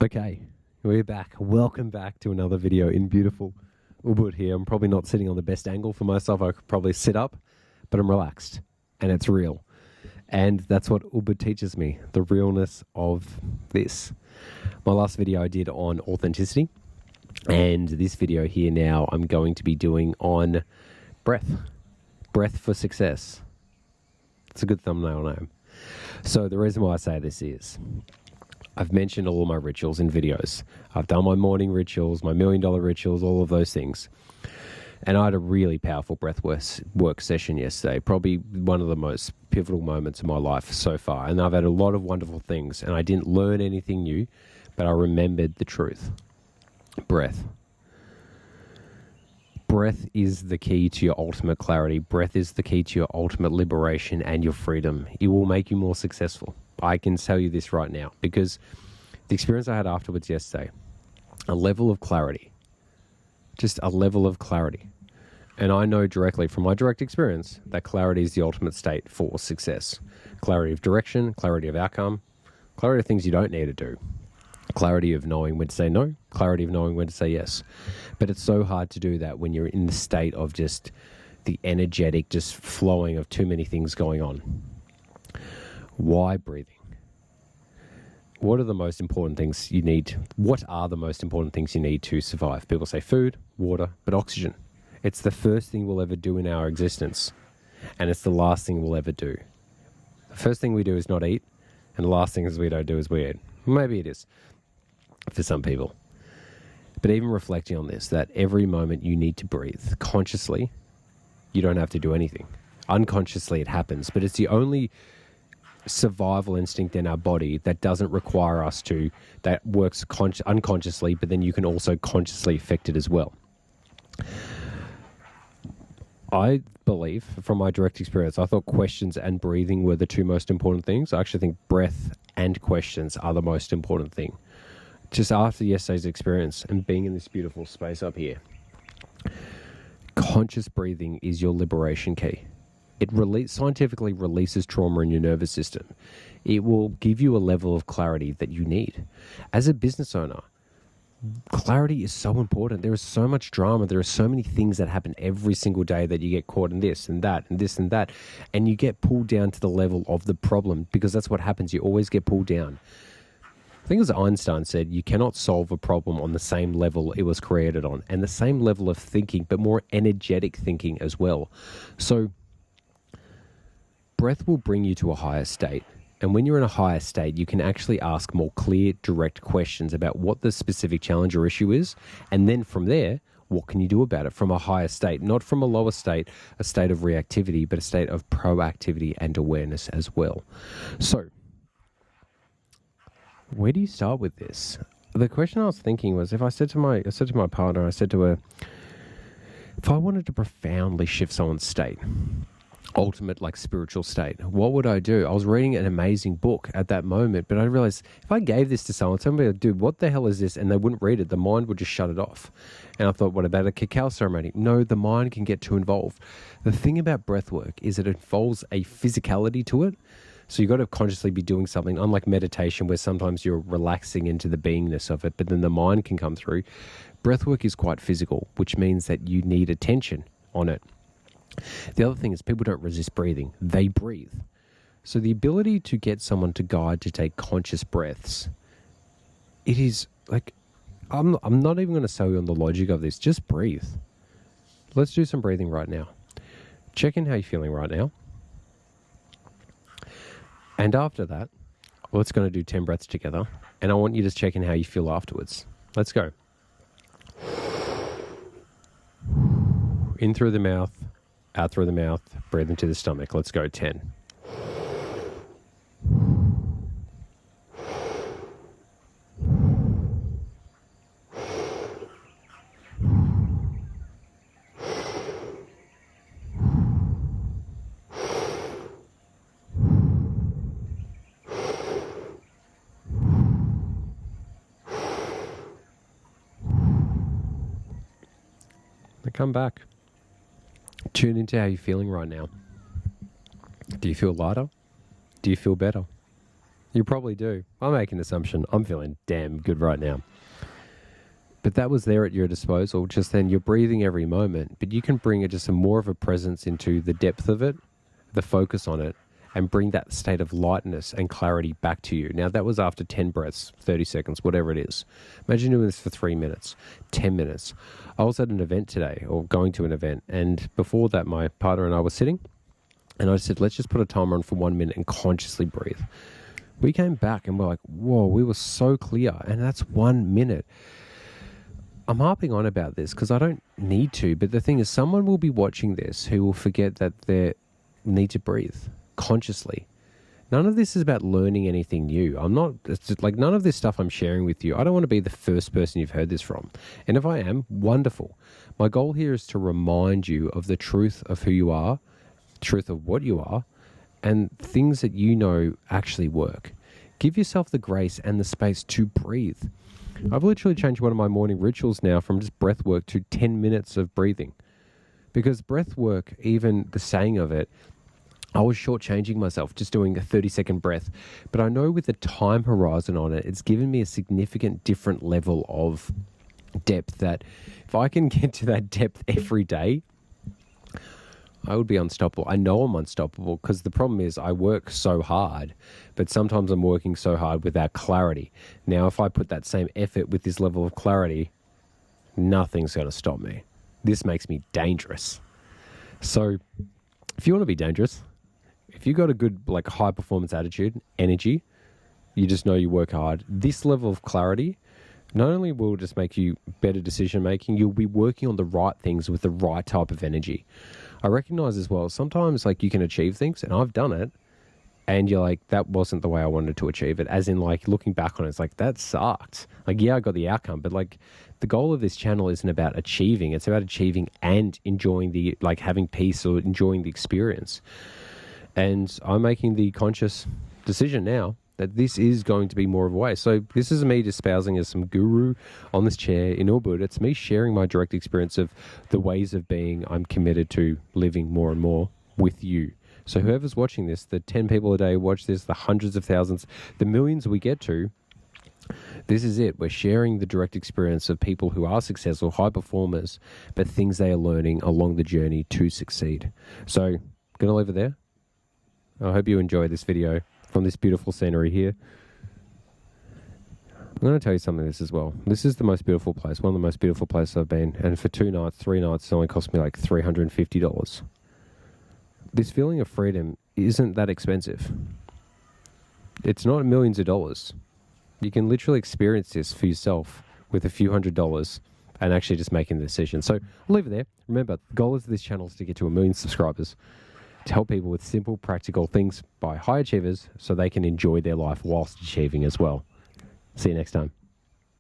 Okay, we're back. Welcome back to another video in beautiful Ubud here. I'm probably not sitting on the best angle for myself. I could probably sit up, but I'm relaxed and it's real. And that's what Ubud teaches me, the realness of this. My last video I did on authenticity, and this video here now I'm going to be doing on breath. Breath for success. It's a good thumbnail name. So the reason why I say this is I've mentioned all my rituals in videos. I've done my morning rituals, my $1 million rituals, all of those things. And I had a really powerful breathwork session yesterday, probably one of the most pivotal moments of my life so far. And I've had a lot of wonderful things, and I didn't learn anything new, but I remembered the truth. Breath. Breath is the key to your ultimate clarity. Breath is the key to your ultimate liberation and your freedom. It will make you more successful. I can tell you this right now, because the experience I had afterwards yesterday, a level of clarity, just a level of clarity. And I know directly from my direct experience that clarity is the ultimate state for success. Clarity of direction, clarity of outcome, clarity of things you don't need to do, clarity of knowing when to say no, clarity of knowing when to say yes. But it's so hard to do that when you're in the state of just the energetic, just flowing of too many things going on. Why breathing? What are the most important things you need? What are the most important things you need to survive? People say food, water, but oxygen. It's the first thing we'll ever do in our existence, and it's the last thing we'll ever do. The first thing we do is not eat, and the last thing we don't do is we eat. Maybe it is for some people. But even reflecting on this, that every moment you need to breathe consciously, you don't have to do anything. Unconsciously it happens, but it's the only survival instinct in our body that doesn't require us to, that works unconsciously, but then you can also consciously affect it as well. I believe, from my direct experience, I thought questions and breathing were the two most important things. I actually think breath and questions are the most important thing. Just after yesterday's experience and being in this beautiful space up here, conscious breathing is your liberation key. It scientifically releases trauma in your nervous system. It will give you a level of clarity that you need. As a business owner, clarity is so important. There is so much drama. There are so many things that happen every single day that you get caught in this and that and this and that. And you get pulled down to the level of the problem, because that's what happens. You always get pulled down. I think it was Einstein said, you cannot solve a problem on the same level it was created on, and the same level of thinking, but more energetic thinking as well. So breath will bring you to a higher state. And when you're in a higher state, you can actually ask more clear, direct questions about what the specific challenge or issue is. And then from there, what can you do about it from a higher state? Not from a lower state, a state of reactivity, but a state of proactivity and awareness as well. So where do you start with this? The question I was thinking was, if I said to my partner, I said to her, if I wanted to profoundly shift someone's state, ultimate like spiritual state, what would I do? I was reading an amazing book at that moment, but I realized if I gave this to someone, somebody would do, what the hell is this? And they wouldn't read it. The mind would just shut it off. And I thought, what about a cacao ceremony? No, the mind can get too involved. The thing about breath work is it involves a physicality to it. So you've got to consciously be doing something, unlike meditation where sometimes you're relaxing into the beingness of it, but then the mind can come through. Breathwork is quite physical, which means that you need attention on it. The other thing is people don't resist breathing. They breathe. So the ability to get someone to guide to take conscious breaths, it is like, I'm not even going to sell you on the logic of this. Just breathe. Let's do some breathing right now. Check in how you're feeling right now. And after that, let's going to do 10 breaths together. And I want you to check in how you feel afterwards. Let's go. In through the mouth, out through the mouth, breathe into the stomach. Let's go 10. Come back. Tune into how you're feeling right now. Do you feel lighter? Do you feel better? You probably do. I make an assumption. I'm feeling damn good right now. But that was there at your disposal. Just then, you're breathing every moment, but you can bring it just more of a presence into the depth of it, the focus on it, and bring that state of lightness and clarity back to you. Now, that was after 10 breaths, 30 seconds, whatever it is. Imagine doing this for 3 minutes, 10 minutes. I was at an event today, or going to an event, and before that, my partner and I were sitting, and I said, let's just put a timer on for 1 minute and consciously breathe. We came back and we're like, whoa, we were so clear, and that's 1 minute. I'm harping on about this because I don't need to, but the thing is, someone will be watching this who will forget that they need to breathe consciously. None of this is about learning anything new. It's just like none of this stuff I'm sharing with you. I don't want to be the first person you've heard this from. And if I am, wonderful. My goal here is to remind you of the truth of who you are, truth of what you are, and things that you know actually work. Give yourself the grace and the space to breathe. I've literally changed one of my morning rituals now from just breath work to 10 minutes of breathing. Because breath work, even the saying of it, I was shortchanging myself just doing a 30-second breath. But I know with the time horizon on it, it's given me a significant different level of depth that if I can get to that depth every day, I would be unstoppable. I know I'm unstoppable because the problem is I work so hard, but sometimes I'm working so hard without clarity. Now, if I put that same effort with this level of clarity, nothing's going to stop me. This makes me dangerous. So if you want to be dangerous, if you got a good, like, high performance attitude, energy, you just know you work hard, this level of clarity not only will just make you better decision making, you'll be working on the right things with the right type of energy. I recognize as well, sometimes like you can achieve things, and I've done it, and you're like, that wasn't the way I wanted to achieve it. As in, like, looking back on it, it's like, that sucked. Like, yeah, I got the outcome, but like the goal of this channel isn't about achieving. It's about achieving and enjoying the, like, having peace or enjoying the experience. And I'm making the conscious decision now that this is going to be more of a way. So this is me espousing as some guru on this chair in Ubud. It's me sharing my direct experience of the ways of being I'm committed to living more and more with you. So whoever's watching this, the 10 people a day watch this, the hundreds of thousands, the millions we get to, this is it. We're sharing the direct experience of people who are successful, high performers, but things they are learning along the journey to succeed. So I'm going to leave it there. I hope you enjoy this video from this beautiful scenery here. I'm going to tell you something this as well. This is the most beautiful place, one of the most beautiful places I've been. And for 2 nights, 3 nights, it only cost me like $350. This feeling of freedom isn't that expensive. It's not millions of dollars. You can literally experience this for yourself with a few $100s and actually just making the decision. So I'll leave it there. Remember, the goal of this channel is to get to 1 million subscribers, to help people with simple, practical things by high achievers so they can enjoy their life whilst achieving as well. See you next time.